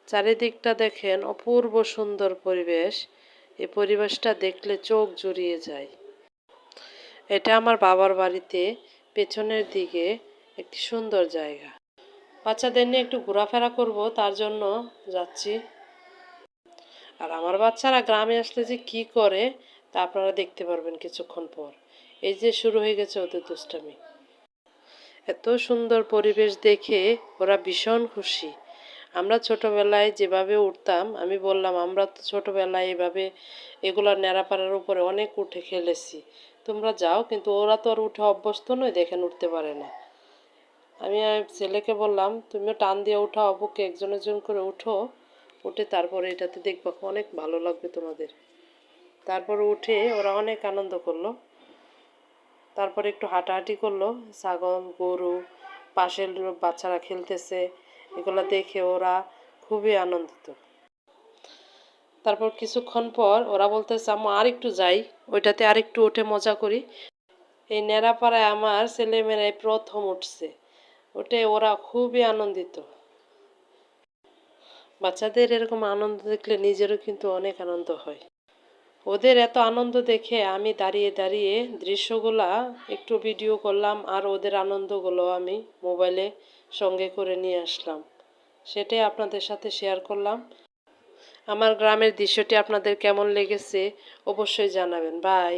চারিদিকটা দেখেন, অপূর্ব সুন্দর পরিবেশ। এই পরিবেশটা দেখলে চোখ জুড়িয়ে যায়। এটা আমার বাবার বাড়িতে পেছনের দিকে একটি সুন্দর জায়গা। বাচ্চাদের নিয়ে একটু ঘোরাফেরা করব, তার জন্য যাচ্ছি। আর আমার বাচ্চারা গ্রামে আসলে যে কি করে তা আপনারা দেখতে পারবেন কিছুক্ষণ পর। এই যে শুরু হয়ে গেছে ওদের দুষ্টামি। এত সুন্দর পরিবেশ দেখে ওরা ভীষণ খুশি। আমরা ছোটবেলায় যেভাবে উঠতাম, আমি বললাম আমরা তো ছোটবেলায় এভাবে এগুলা ন্যাড়াপাড়ার উপরে অনেক উঠে খেলেছি, তোমরা যাও। কিন্তু ওরা তো আর উঠে অভ্যস্ত নয়, দেখেন উঠতে পারে না। আমি ছেলেকে বললাম তুমিও টান দিয়ে উঠো, অবুকে একজন একজন করে উঠো, উঠে তারপরে এটাতে দেখবা অনেক ভালো লাগবে তোমাদের। তারপর উঠে ওরা অনেক আনন্দ করলো। তারপরে একটু হাঁটাহাঁটি করলো, ছাগল গরু পাশের বাচ্চারা খেলতেছে, এগুলো দেখে ওরা খুবই আনন্দিত। তারপর কিছুক্ষণ পর ওরা বলতেছে আম্মু আর একটু যাই, ওইটাতে আর একটু উঠে মজা করি। এই নেড়াপাড়ায় আমার ছেলেমেয়েরাই প্রথম উঠছে, ওঠে ওরা খুবই আনন্দিত। বাচ্চাদের এরকম আনন্দ দেখলে নিজেরও কিন্তু অনেক আনন্দ হয়। ওদের এত আনন্দ দেখে আমি দাঁড়িয়ে দাঁড়িয়ে দৃশ্যগুলা একটু ভিডিও করলাম, আর ওদের আনন্দগুলো আমি মোবাইলে সঙ্গে করে নিয়ে আসলাম, সেটাই আপনাদের সাথে শেয়ার করলাম। আমার গ্রামের দৃশ্যটি আপনাদের কেমন লেগেছে অবশ্যই জানাবেন। বাই।